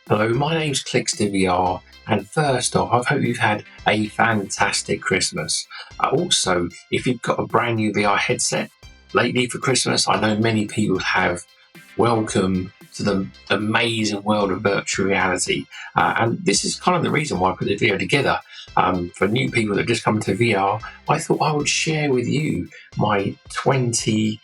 Hello, my name's VR, and first off, I hope you've had a fantastic Christmas. Also, if you've got a brand new VR headset lately for Christmas, I know many people have. Welcome to the amazing world of virtual reality. And this is kind of the reason why I put the video together. For new people that just come to VR, I thought I would share with you my 20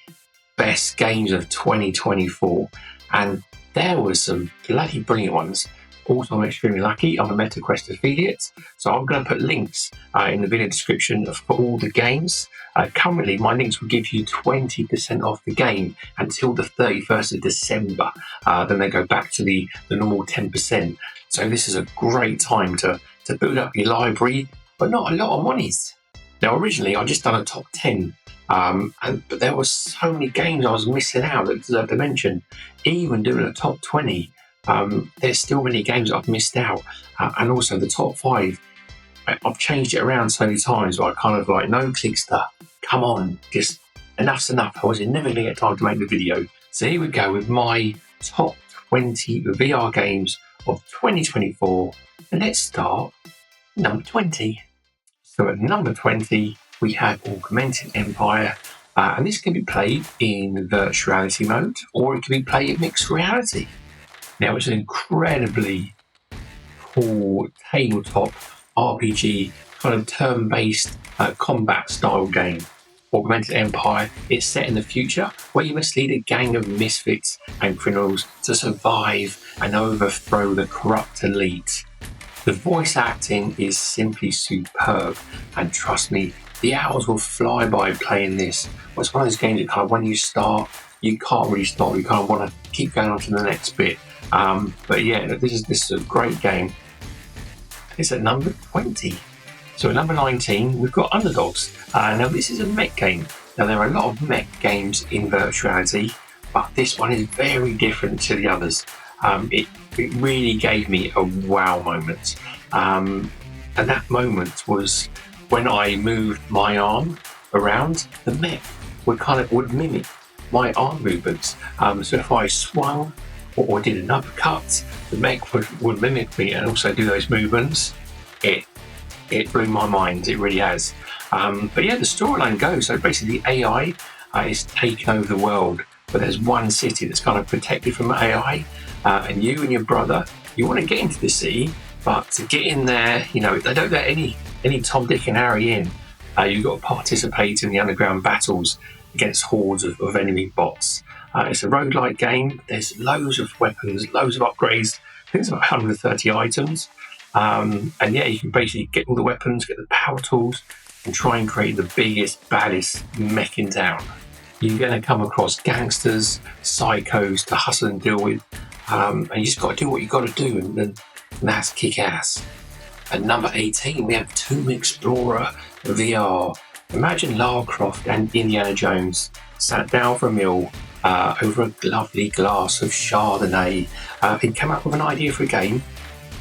best games of 2024. And there was some bloody brilliant ones. Also, I'm extremely lucky. I'm a MetaQuest affiliate, so I'm going to put links in the video description for all the games. Currently, my links will give you 20% off the game until the 31st of December. Then they go back to the normal 10%. So this is a great time to build up your library, but not a lot of monies. Now, originally, I just done a top 10. But there were so many games I was missing out that deserve to mention. Even doing a top 20, there's still many games I've missed out. And also the top 5, I've changed it around so many times, but I kind of like, no, Clickster, come on, just enough's enough. I was never going to get time to make the video. So here we go with my top 20 VR games of 2024. And let's start number 20. So at number 20, we have Augmented Empire, and this can be played in virtual reality mode, or it can be played in mixed reality. Now, it's an incredibly cool tabletop RPG, kind of turn-based combat style game. Augmented Empire, it's set in the future where you must lead a gang of misfits and criminals to survive and overthrow the corrupt elite. The voice acting is simply superb, and trust me, the hours will fly by playing this. It's one of those games that kind of, when you start, you can't really stop. You kind of want to keep going on to the next bit. But yeah, this is a great game. It's at number 20. So at number 19, we've got Underdogs. Now this is a mech game. Now there are a lot of mech games in virtual reality, but this one is very different to the others. It really gave me a wow moment. And that moment was when I moved my arm around, the mech would mimic my arm movements. So if I swung or did an uppercut, the mech would mimic me and also do those movements. It blew my mind, it really has. But yeah, the storyline goes, so basically the AI is taking over the world, but there's one city that's kind of protected from AI, and you and your brother, you want to get into the city, but to get in there, they don't let any Tom, Dick and Harry in. You've got to participate in the underground battles against hordes of enemy bots. It's a roguelike game. There's loads of weapons, loads of upgrades. I think it's about 130 items. And yeah, you can basically get all the weapons, get the power tools, and try and create the biggest, baddest mech in town. You're going to come across gangsters, psychos to hustle and deal with. And you just got to do what you got to do, and that's kick ass. At number 18, we have Tomb Explorer VR. Imagine Lara Croft and Indiana Jones sat down for a meal over a lovely glass of Chardonnay and came up with an idea for a game.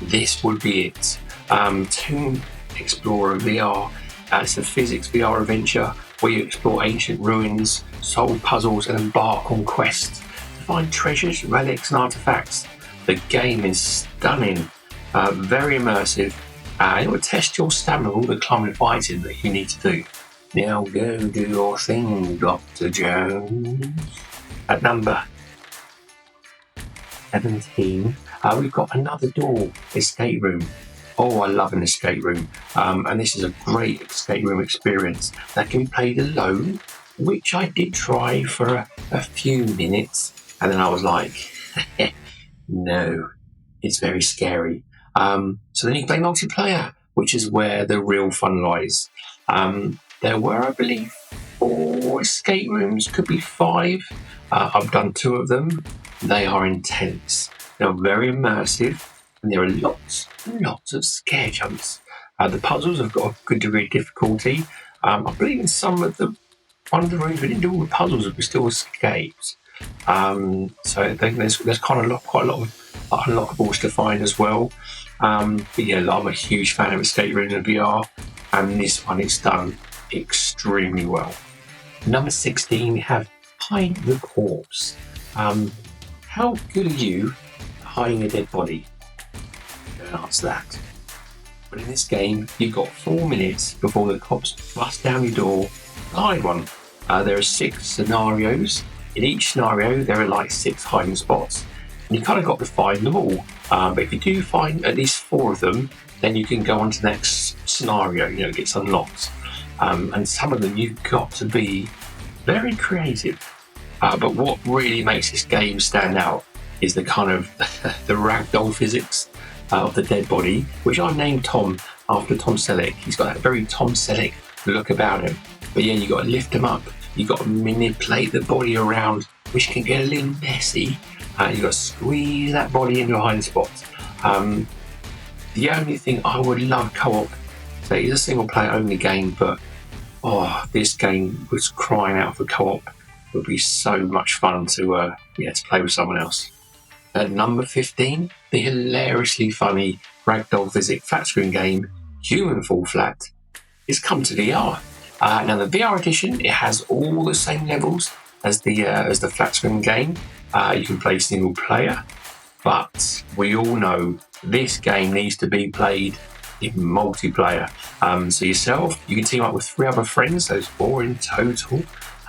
This would be it. Tomb Explorer VR. It's a physics VR adventure where you explore ancient ruins, solve puzzles, and embark on quests to find treasures, relics, and artifacts. The game is stunning, very immersive. It will test your stamina, all the climbing and fighting that you need to do. Now go do your thing, Dr. Jones. At number 17, we've got Another Door escape room. Oh, I love an escape room. And this is a great escape room experience that can be played alone, which I did try for a few minutes. And then I was like, no, it's very scary. So then you play multiplayer, which is where the real fun lies. There were, I believe, 4 escape rooms, could be 5. I've done 2 of them. They are intense. They're very immersive, and there are lots and lots of scare jumps. The puzzles have got a good degree of difficulty. I believe in some of one of the rooms we didn't do all the puzzles, but we still escaped. So I think there's kind of quite a lot of unlockables to find as well. But yeah, I'm a huge fan of escape rooms in VR, and this one is done extremely well. Number 16, we have Hide the Corpse. How good are you at hiding a dead body? Don't answer that. But in this game, you've got 4 minutes before the cops bust down your door. Hide one. There are 6 scenarios. In each scenario, there are like 6 hiding spots, and you kind of got to find them all. But if you do find at least 4 of them, then you can go on to the next scenario. It gets unlocked. And some of them you've got to be very creative. But what really makes this game stand out is the kind of the ragdoll physics of the dead body, which I named Tom after Tom Selleck. He's got that very Tom Selleck look about him. But yeah, you got to lift him up. You got to manipulate the body around, which can get a little messy. You got to squeeze that body into a hiding spot. The only thing I would love co-op, so it is a single player only game, but this game was crying out for co-op. It would be so much fun to play with someone else. At number 15, the hilariously funny ragdoll physics flat screen game Human Fall Flat is come to VR. Now the VR edition, it has all the same levels as the flat screen game. You can play single player, but we all know this game needs to be played in multiplayer. So yourself, you can team up with 3 other friends, so it's 4 in total.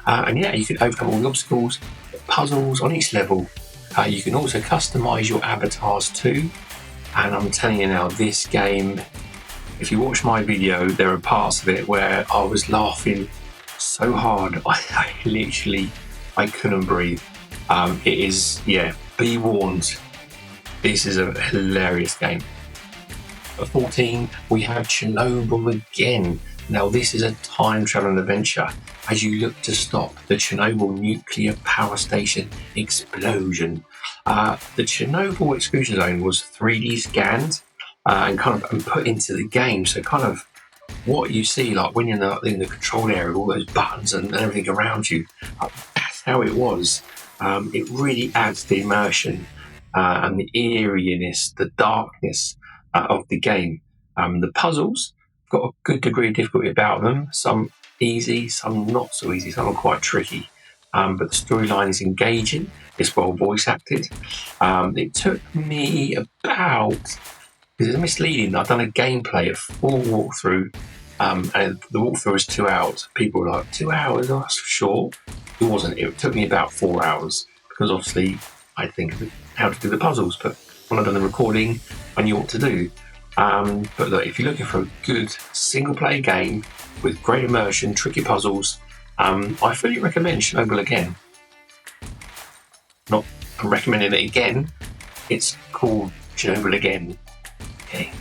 And you can overcome all the obstacles, puzzles on each level. You can also customise your avatars too. And I'm telling you now, this game, if you watch my video, there are parts of it where I was laughing so hard, I literally couldn't breathe. It is, be warned, this is a hilarious game. At 14, we have Chernobyl Again. Now this is a time traveling adventure as you look to stop the Chernobyl nuclear power station explosion. The Chernobyl exclusion zone was 3D scanned and put into the game. So kind of what you see, like when you're in the control area, all those buttons and everything around you, that's how it was. It really adds the immersion and the eeriness, the darkness of the game. The puzzles got a good degree of difficulty about them. Some easy, some not so easy, some are quite tricky. But the storyline is engaging. It's well voice acted. It took me about, because it's misleading, I've done a gameplay, a full walkthrough, and the walkthrough was 2 hours. People were like, 2 hours, that's short. It wasn't. It took me about 4 hours because obviously I think how to do the puzzles, but when I've done the recording, I knew what to do. But look, if you're looking for a good single-player game with great immersion, tricky puzzles, I fully recommend Chernobyl Again. Not recommending it again, it's called Chernobyl Again. Okay.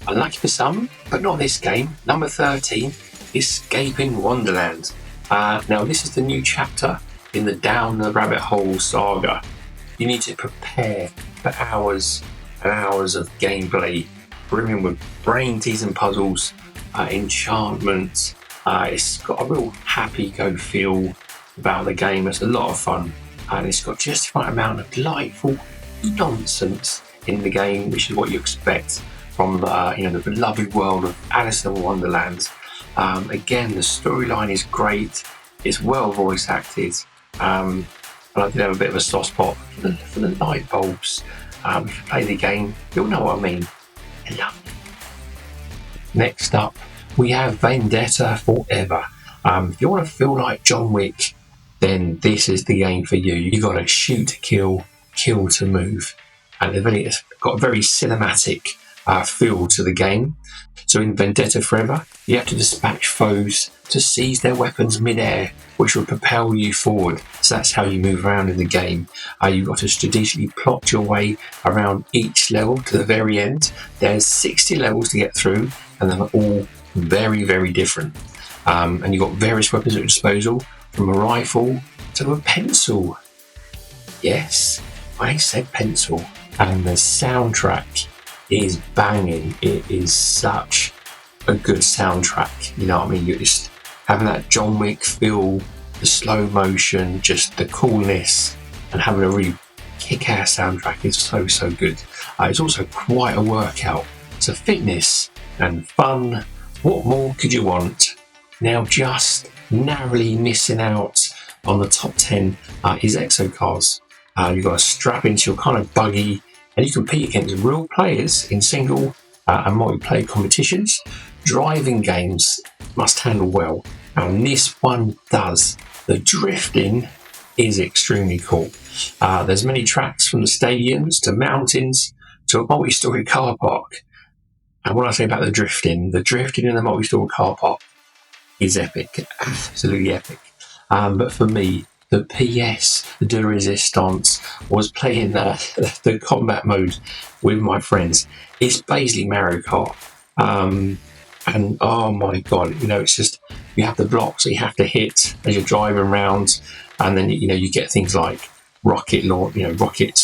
Unlucky for some, but not this game. Number 13, Escaping Wonderland. Now this is the new chapter in the Down the Rabbit Hole saga. You need to prepare for hours and hours of gameplay, brimming with brain-teasing puzzles, enchantment. It's got a real happy-go feel about the game. It's a lot of fun, and it's got just the right amount of delightful nonsense in the game, which is what you expect from the beloved world of Alice in Wonderland. Again, the storyline is great. It's well voice acted, and I did have a bit of a soft spot for the light bulbs. If you play the game, you'll know what I mean. I love it. Next up, we have Vendetta Forever. If you want to feel like John Wick, then this is the game for you. You got to shoot to kill, kill to move, and it's got a very cinematic feel to the game. So in Vendetta Forever, you have to dispatch foes to seize their weapons mid-air, which will propel you forward. So that's how you move around in the game. You've got to strategically plot your way around each level to the very end. There's 60 levels to get through, and they're all very, very different. And you've got various weapons at your disposal, from a rifle to a pencil. Yes, I said pencil. And the soundtrack is banging. It is such a good soundtrack. You know what I mean? You're just having that John Wick feel, the slow motion, just the coolness, and having a really kick-ass soundtrack is so good. It's also quite a workout. So fitness and fun, what more could you want? Now just narrowly missing out on the top 10 is Exo Cars. You've got to strap into your kind of buggy and you compete against real players in single and multiplayer competitions. Driving games must handle well, and this one does. The drifting is extremely cool. There's many tracks from the stadiums to mountains to a multi-story car park. And when I say about the drifting in the multi-story car park is epic, absolutely epic. But for me, the PS de Resistance was playing the combat mode with my friends. It's basically Mario Kart. And oh my god, it's just, you have the blocks that you have to hit as you're driving around, and then you get things like rockets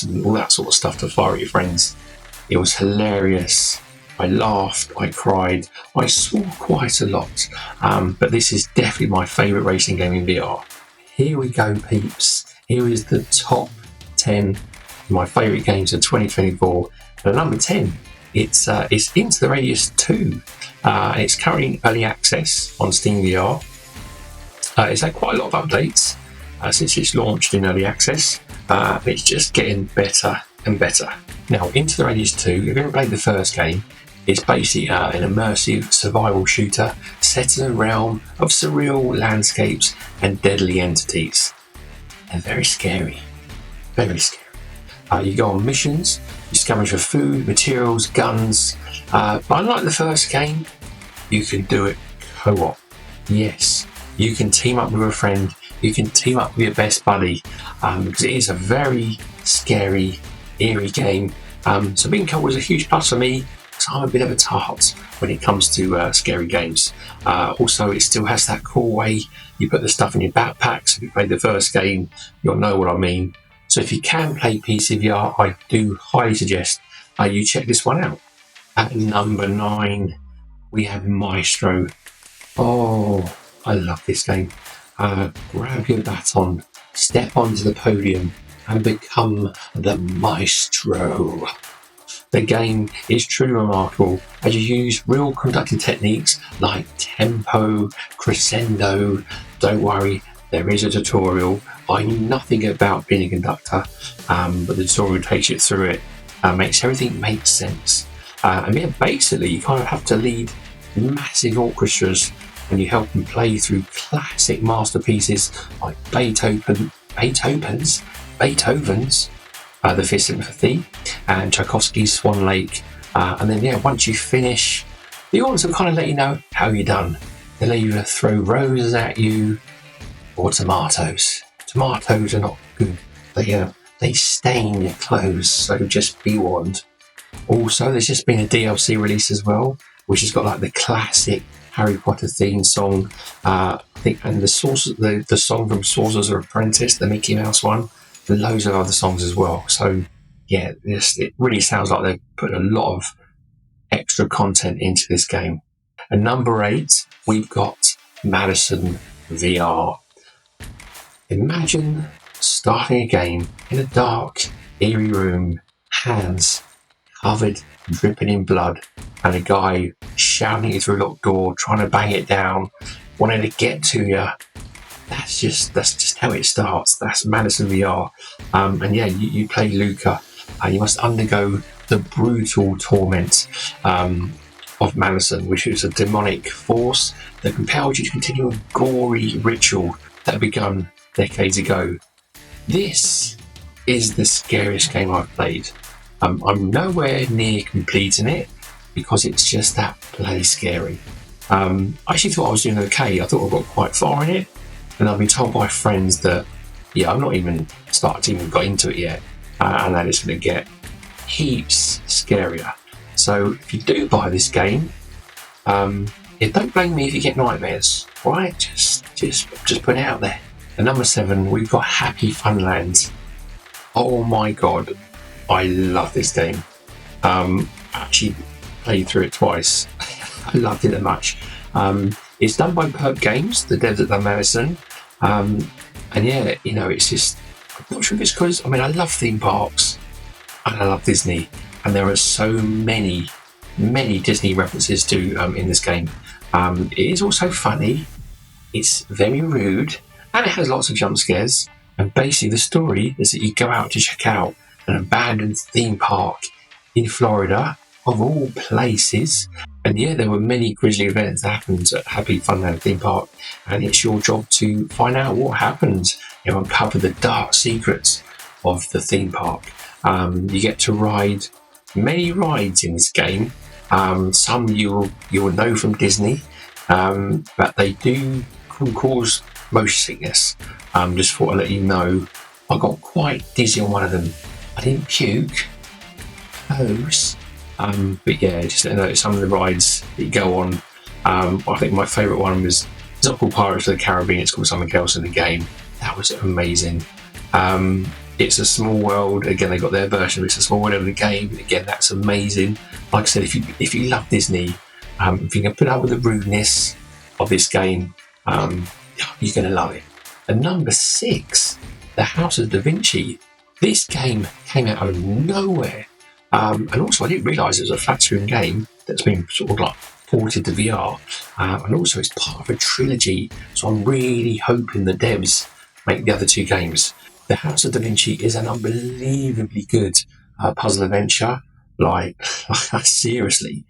and all that sort of stuff to fire at your friends. It was hilarious. I laughed, I cried, I swore quite a lot. But this is definitely my favourite racing game in VR. Here we go, peeps. Here is the top 10 of my favourite games of 2024. And at number 10, it's Into the Radius 2. It's currently in early access on Steam VR. It's had quite a lot of updates since it's launched in early access. It's just getting better and better. Now, Into the Radius 2, if you ever played the first game, it's basically an immersive survival shooter set in a realm of surreal landscapes and deadly entities. They're very scary. Very scary. You go on missions, you scavenge for food, materials, guns. But unlike the first game, you can do it co-op. Yes, you can team up with a friend. You can team up with your best buddy, because it is a very scary, eerie game. So being co-op was a huge plus for me, because I'm a bit of a tart when it comes to scary games. Also, it still has that cool way you put the stuff in your backpack. So if you played the first game, you'll know what I mean. So if you can play PC VR, I do highly suggest you check this one out. At number 9, we have Maestro. Oh, I love this game. Grab your baton, step onto the podium, and become the Maestro. The game is truly remarkable as you use real conducting techniques like tempo, crescendo. Don't worry, there is a tutorial. I knew nothing about being a conductor, but the tutorial takes you through it, makes everything make sense. And yeah, basically, you kind of have to lead massive orchestras and you help them play through classic masterpieces like Beethoven's The Fifth Symphony and Tchaikovsky's Swan Lake. And then, yeah, once you finish, the audience will kind of let you know how you're done. They'll either throw roses at you or tomatoes. Tomatoes are not good. They stain your clothes, so just be warned. Also, there's just been a DLC release as well, which has got like the classic Harry Potter theme song, I think, and the song from Sorcerer's Apprentice, the Mickey Mouse one, and loads of other songs as well. So yeah, it really sounds like they've put a lot of extra content into this game. At number 8, we've got Madison VR. Imagine starting a game in a dark, eerie room, hands covered, dripping in blood, and a guy shouting at you through a locked door, trying to bang it down, wanting to get to you. That's just how it starts. That's Madison VR. And yeah, you play Luca, and you must undergo the brutal torment of Madison, which is a demonic force that compels you to continue a gory ritual that begun decades ago. This is the scariest game I've played. I'm nowhere near completing it because it's just that bloody scary. I actually thought I was doing okay. I thought I got quite far in it, and I've been told by friends that I'm not even got into it yet, and that it's going to get heaps scarier. So if you do buy this game, don't blame me if you get nightmares. Right? Just put it out there. At number 7, we've got Happy Funland. Oh my god, I love this game. I actually played through it twice. I loved it that much. It's done by Perp Games, the devs at the Madison. And yeah, it's just, I'm not sure if it's because, I love theme parks and I love Disney, and there are so many Disney references to in this game. It is also funny, it's very rude, and it has lots of jump scares. And basically the story is that you go out to check out an abandoned theme park in Florida, of all places. And yeah, there were many grisly events that happened at Happy Funland theme park, and it's your job to find out what happened. Uncover the dark secrets of the theme park. You get to ride many rides in this game. Some you'll know from Disney, but they do cause motion sickness. Just thought I'd let you know. I got quite dizzy on one of them. I didn't puke, close. But yeah, just let you know some of the rides that you go on. I think my favourite one was, it's not called Pirates of the Caribbean, it's called something else in the game. That was amazing. It's a Small World. Again, they got their version of It's a Small World of the game. Again, that's amazing. Like I said, if you love Disney, if you can put up with the rudeness of this game, you're going to love it. And number 6, the House of Da Vinci. This game came out of nowhere. And also, I didn't realise it was a flat screen game that's been sort of like ported to VR. And also, it's part of a trilogy. So I'm really hoping the devs make the other 2 games. The House of Da Vinci is an unbelievably good puzzle adventure. Like seriously,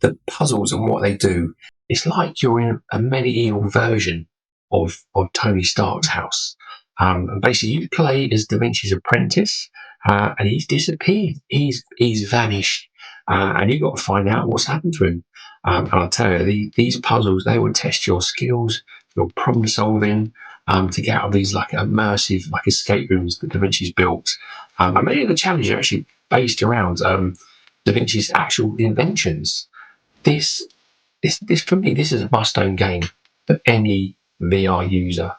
the puzzles and what they do, it's like you're in a medieval version of Tony Stark's house. And basically, you play as Da Vinci's apprentice, and he's disappeared. He's vanished, and you've got to find out what's happened to him. And I'll tell you, these puzzles, they will test your skills, your problem solving, to get out of these like immersive like escape rooms that Da Vinci's built. And many of the challenges are actually based around Da Vinci's actual inventions. This for me, this is a must-own game for any VR user.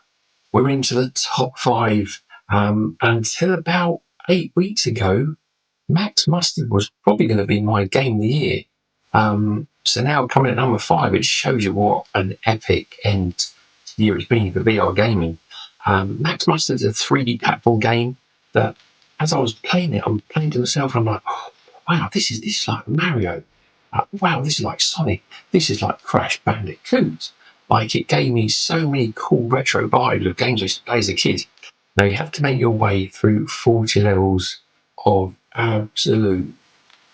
We're into the top 5. Until about 8 weeks ago, Max Mustard was probably going to be my game of the year. So now coming at number 5, it shows you what an epic end to year it's been for VR gaming. Max Mustard's a 3D platform game that, as I was playing it, I'm playing to myself and I'm like, oh, wow, this is like Mario. Wow, this is like Sonic. This is like Crash Bandicoot. Like, it gave me so many cool retro vibes of games I used to play as a kid. Now you have to make your way through 40 levels of absolute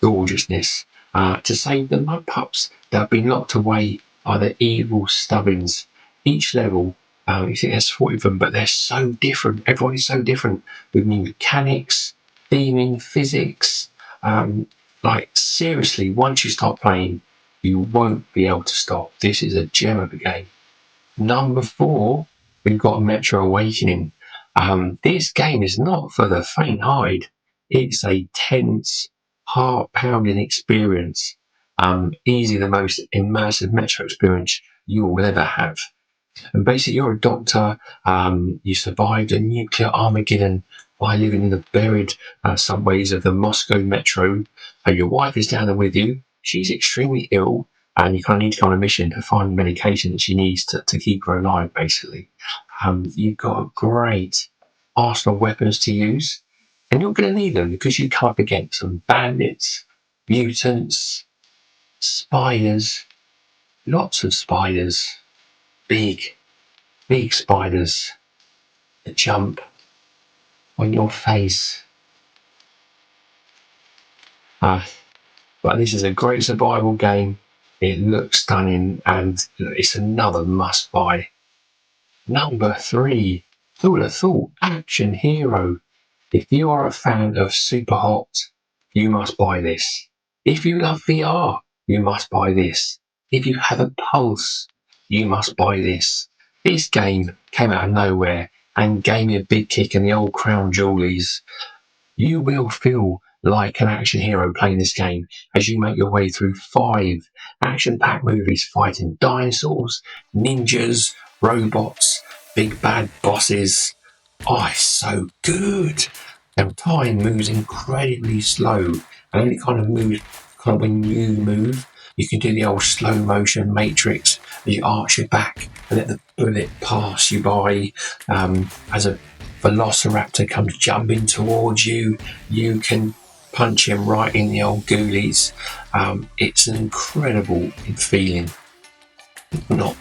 gorgeousness to save the mud pups that have been locked away by the evil Stubbins. Each level, you think there's 40 of them, but they're so different. Everyone is so different with new mechanics, theming, physics. Like, seriously, once you start playing, you won't be able to stop. This is a gem of a game. Number 4, we've got Metro Awakening. This game is not for the faint-hearted. It's a tense, heart-pounding experience. Easily the most immersive Metro experience you will ever have. And basically, you're a doctor. You survived a nuclear Armageddon by living in the buried subways of the Moscow Metro. Your wife is down there with you. She's extremely ill, and you kind of need to go on a mission to find the medication that she needs to keep her alive, basically. You've got great arsenal weapons to use, and you're going to need them because you come up against some bandits, mutants, spiders, lots of spiders, big spiders that jump on your face. But this is a great survival game. It looks stunning, and it's another must buy. Number 3, who would have thought? Action Hero. If you are a fan of Super Hot, you must buy this. If you love VR, you must buy this. If you have a pulse, you must buy this. This game came out of nowhere and gave me a big kick in the old crown jewelies. You will feel like an action hero playing this game as you make your way through 5 action-packed movies fighting dinosaurs, ninjas, robots, big bad bosses. Oh, it's so good. Now, time moves incredibly slow, and only kind of moves kind of when you move. You can do the old slow motion matrix as you arch your back and let the bullet pass you by. As a velociraptor comes jumping towards you, you can punch him right in the old ghoulies. It's an incredible feeling. Not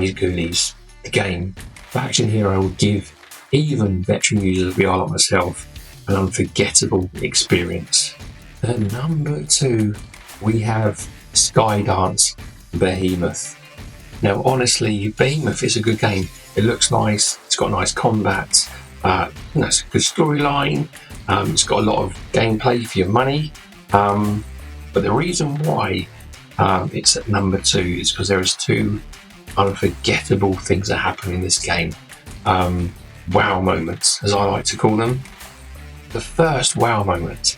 his ghoulies. The game, Action Hero, will give even veteran users of VR like myself an unforgettable experience. At number 2, we have Skydance Behemoth. Now, honestly, Behemoth is a good game. It looks nice. It's got nice combat. It's a good storyline. It's got a lot of gameplay for your money. But the reason why it's at number 2 is because there is 2 unforgettable things that happen in this game. Wow moments, as I like to call them. The first wow moment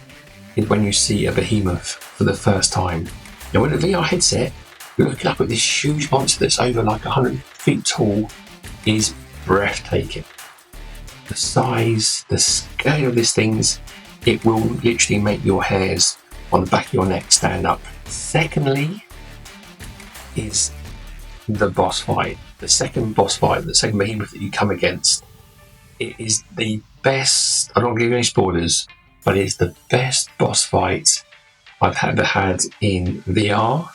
is when you see a behemoth for the first time. Now, with a VR headset, you're looking up at this huge monster that's over like 100 feet tall is breathtaking. The size, the scale of these things, it will literally make your hairs on the back of your neck stand up. Secondly, is the boss fight. The second boss fight, the second behemoth that you come against. It is the best, I don't want to give you any spoilers, but it's the best boss fight I've ever had in VR.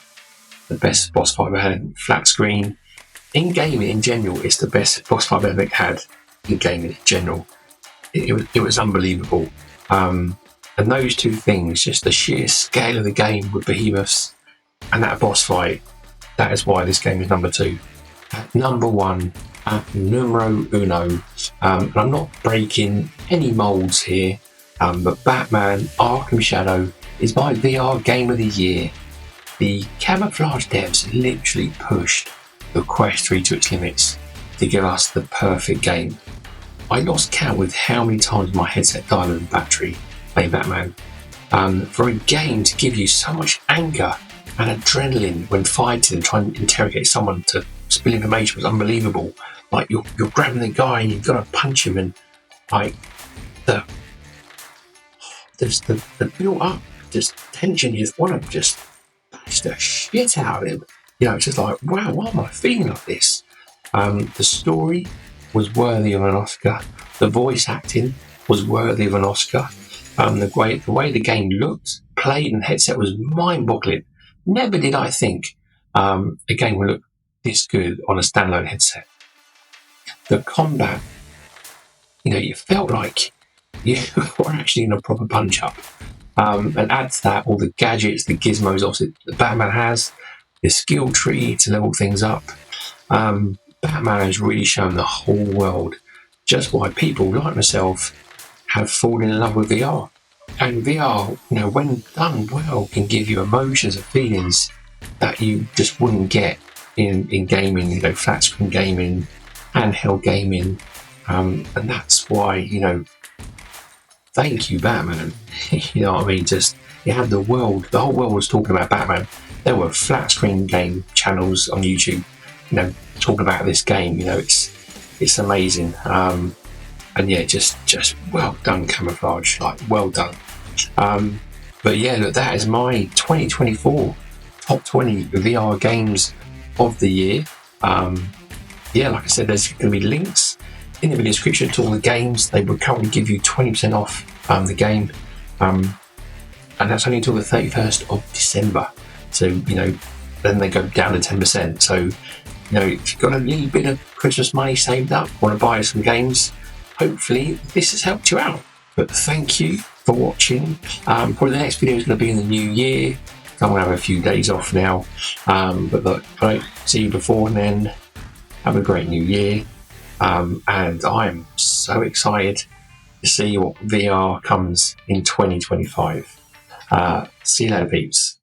The best boss fight I've ever had in flat screen. In gaming in general, it's the best boss fight I've ever had in gaming in general. It was unbelievable. And those 2 things, just the sheer scale of the game with behemoths and that boss fight, that is why this game is number 2. At number 1, at numero uno, and I'm not breaking any molds here, but Batman Arkham Shadow is my VR game of the year. The Camouflage devs literally pushed the Quest 3 to its limits to give us the perfect game. I lost count with how many times my headset died on battery playing Batman. For a game to give you so much anger and adrenaline when fighting and trying to interrogate someone to spill information was unbelievable. Like you're grabbing the guy and you've got to punch him, and like the built up just tension, you just want to just bash the shit out of him. It's just like, wow, why am I feeling like this? The story was worthy of an Oscar. The voice acting was worthy of an Oscar. The way the game looked, played, and headset was mind-boggling. Never did I think a game would look this good on a standalone headset. The combat, you felt like you were actually in a proper punch-up. And add to that all the gadgets, the gizmos, obviously, that Batman has, the skill tree to level things up. Batman has really shown the whole world just why people like myself have fallen in love with VR. And VR, when done well, can give you emotions and feelings that you just wouldn't get in gaming, flat screen gaming, handheld gaming. And that's why, thank you, Batman. You know what I mean? Just, you had the whole world was talking about Batman. There were flat screen game channels on YouTube, talking about this game. It's amazing. And yeah, just well done, Camouflage. Like, well done. But yeah, look, that is my 2024 top 20 VR games of the year. Yeah, like I said, there's going to be links in the video description to all the games. They would currently give you 20% off the game, and that's only until the 31st of December. So then they go down to 10%. So if you've got a little bit of Christmas money saved up, want to buy some games, hopefully this has helped you out. But thank you for watching. Probably the next video is going to be in the new year. I'm going to have a few days off now, but look, I see you before and then. Have a great new year, and I'm so excited to see what VR comes in 2025. See you later, peeps.